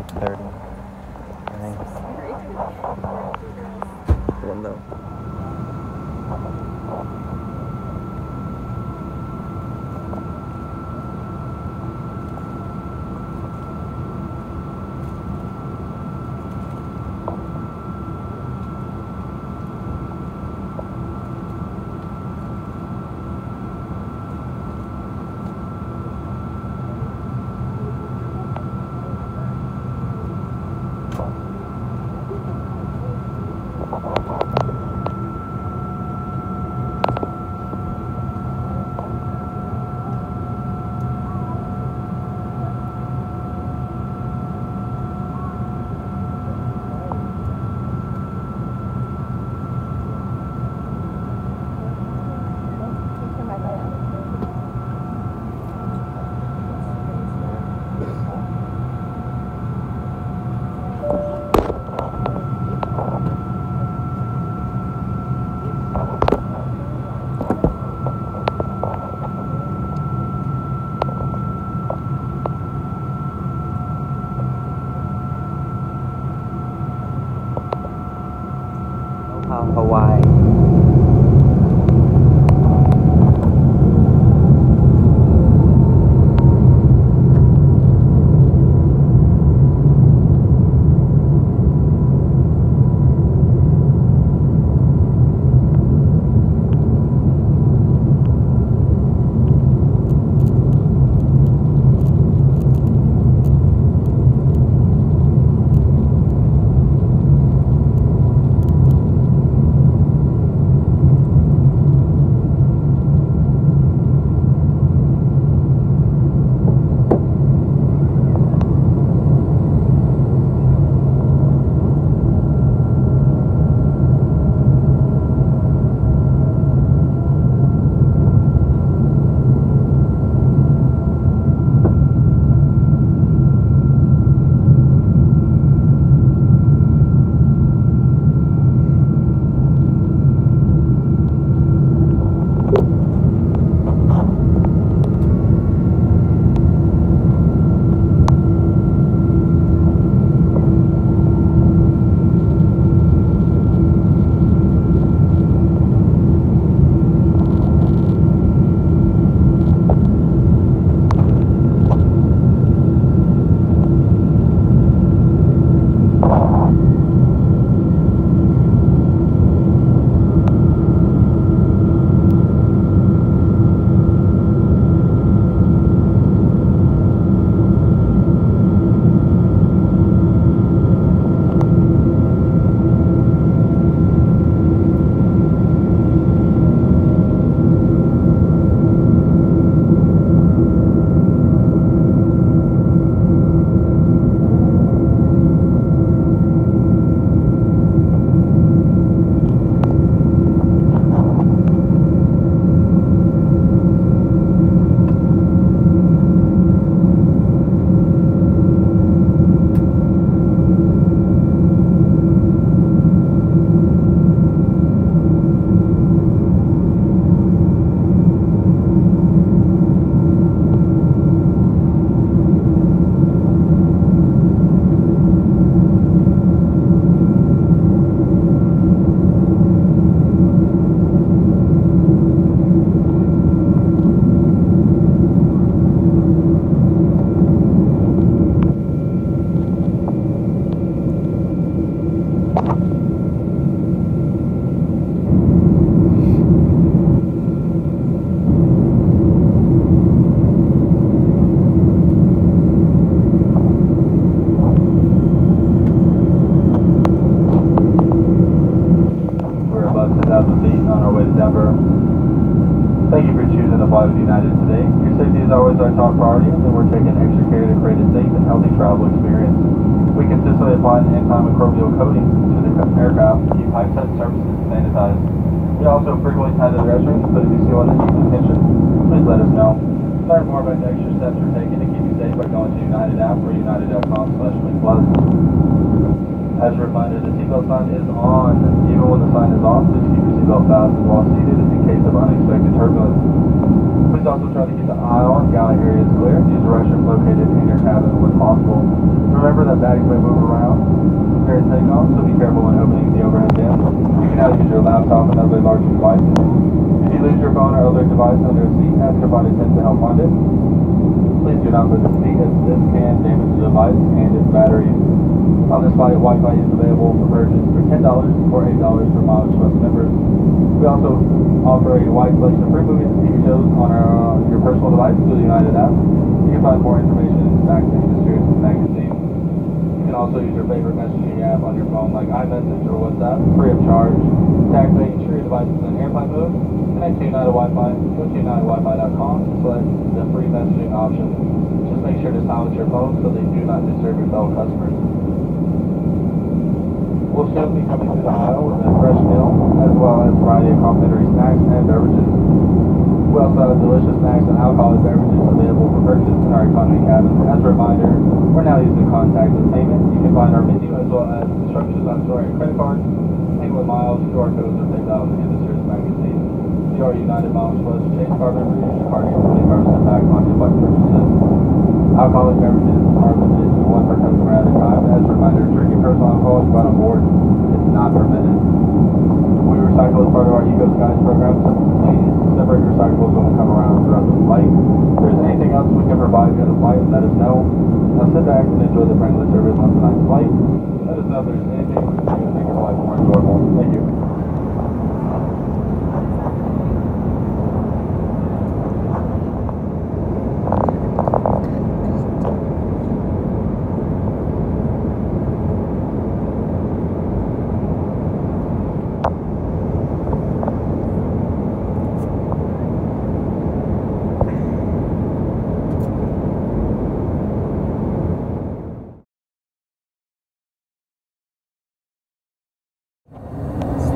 30. Window. Hawaii. Thank you for choosing to fly with United today. Your safety is always our top priority, and we're taking extra care to create a safe and healthy travel experience. We consistently apply an antimicrobial coating to the aircraft to keep high touch surfaces sanitized. We also frequently tie the restrooms, but if you see one that needs attention, please let us know. Learn more about the extra steps we're taking to keep you safe by going to United app or united.com/wingplus. As a reminder, the seatbelt sign is on. Even when the sign is off, please keep your seatbelt fastened while seated in case of unexpected turbulence. Please also try to keep the aisle and galley areas clear. Use the restroom located in your cabin when possible. The remember that bags may move around during takeoff, so be careful when opening the overhead bin. You can now use your laptop and other large devices. If you lose your phone or other device under a seat, ask your flight attendant to help find it. Please do not put the seat as this can damage the device and its battery. On this flight, Wi-Fi is available for purchase for $10 or $8 for MileagePlus members. We also offer a wide selection of free movies and TV shows on your personal device through the United app. You can find more information in the back of the Series magazine. You can also use your favorite messaging app on your phone like iMessage or WhatsApp free of charge. To activate, ensure your device is in airplane mode. Connect to United Wi-Fi. Go to UnitedWiFi.com and select the free messaging option. Just make sure to silence your phone so they do not disturb your fellow customers. We'll soon be coming through the aisle with a fresh meal, as well as a variety of complimentary snacks and beverages. We also have delicious snacks and alcoholic beverages available for purchase in our economy cabin. As a reminder, we're now using contactless payment. You can find our menu as well as instructions on storing a credit card, paying with miles, QR codes, or PayPal in the Series magazine. If you are United MileagePlus Chase card member, use your card to get 25% back on your flight purchases. Alcoholic beverages are limited to one per customer at a time. As a reminder, drinking personal alcohol is brought on board is not permitted. We recycle as part of our Ecos Guides program, so please separate your recyclables when we come around throughout the flight. If there's anything else we can provide you on the flight, let us know. Now sit back and enjoy the friendly service on tonight's flight. Let us know if there's anything we can do to make your flight more enjoyable. Thank you.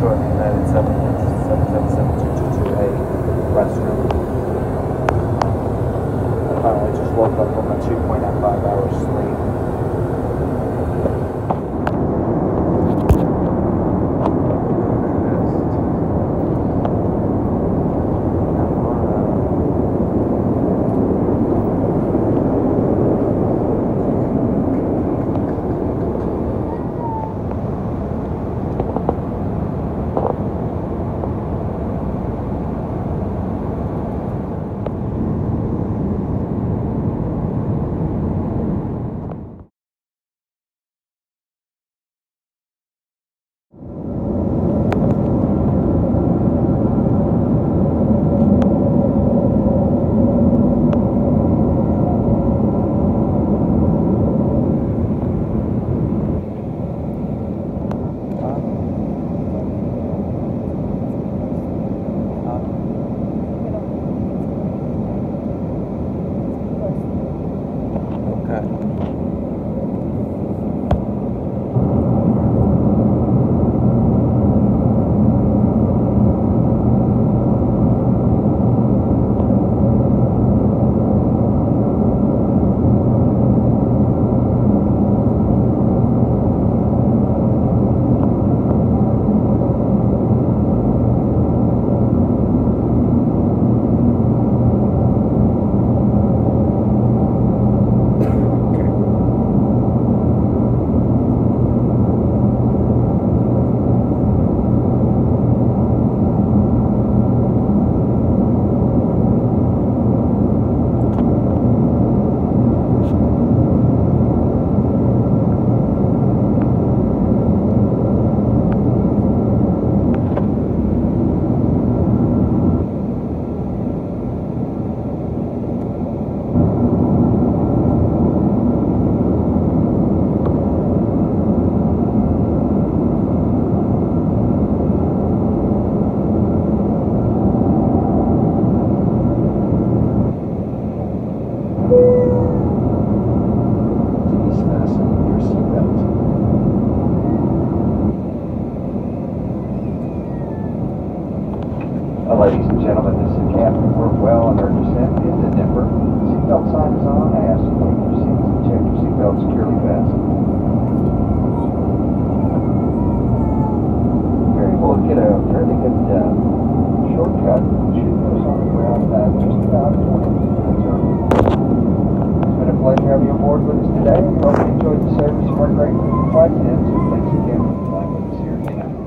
To enjoyed the service and we're grateful for the flight attendants who thanks again for flying with us here at United.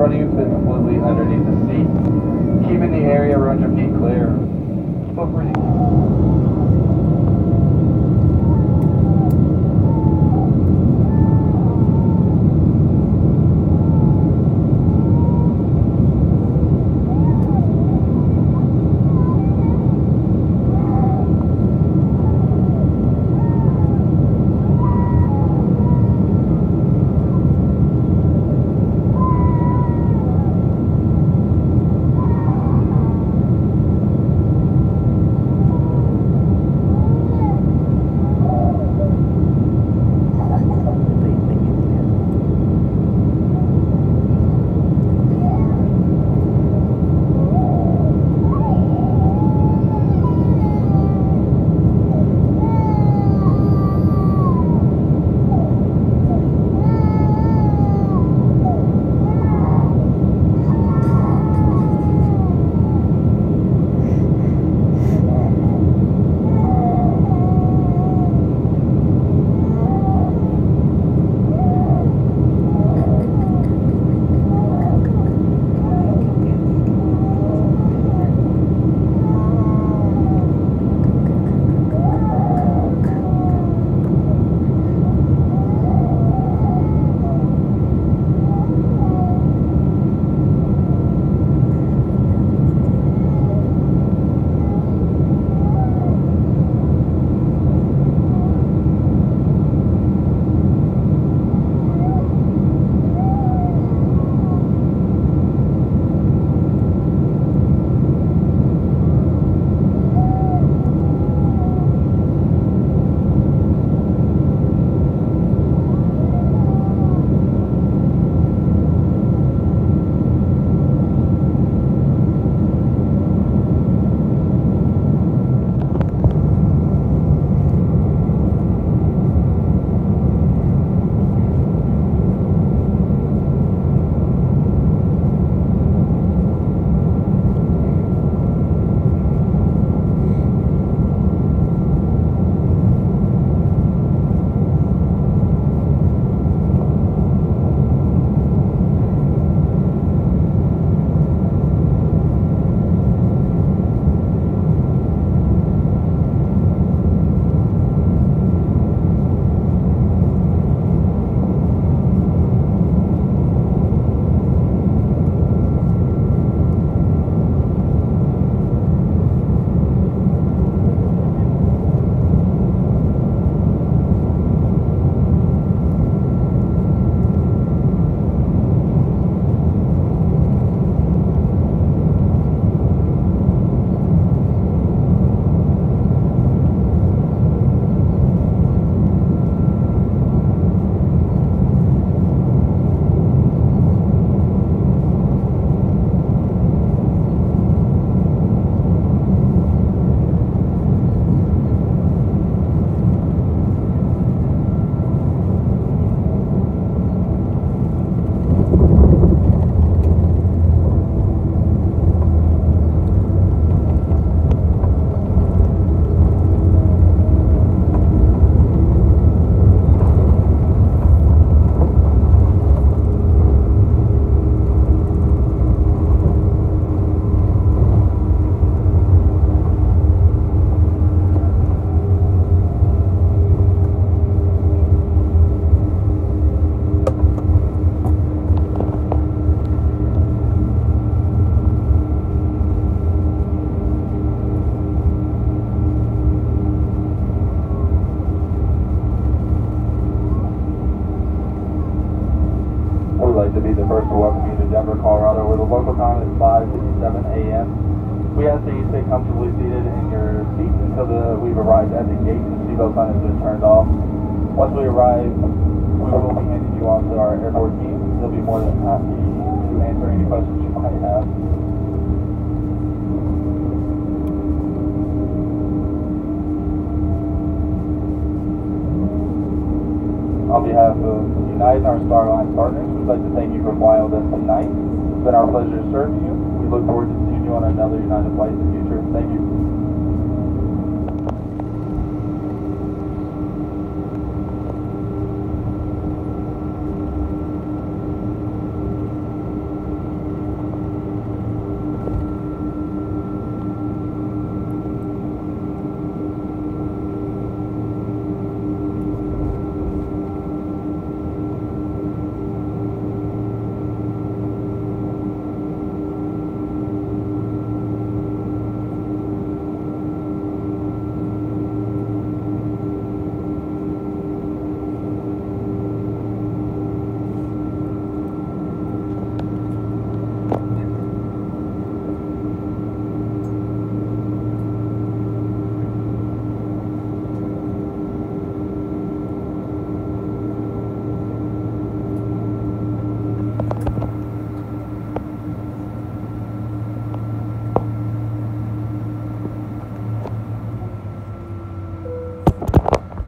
front of you fit completely underneath the seat, keeping the area around your feet clear. Feel free to like to be the first to welcome you to Denver, Colorado, where the local time is 5:57 a.m. We ask that you stay comfortably seated in your seats until we've arrived at the gate and the seatbelt sign has been turned off. Once we arrive, we will be handing you off to our airport team. They'll be more than happy to answer any questions you might have. On behalf of United and our Star Alliance partners, we'd like to thank you for flying with us tonight. It's been our pleasure to serve you. We look forward to seeing you on another United flight in the future. Thank you.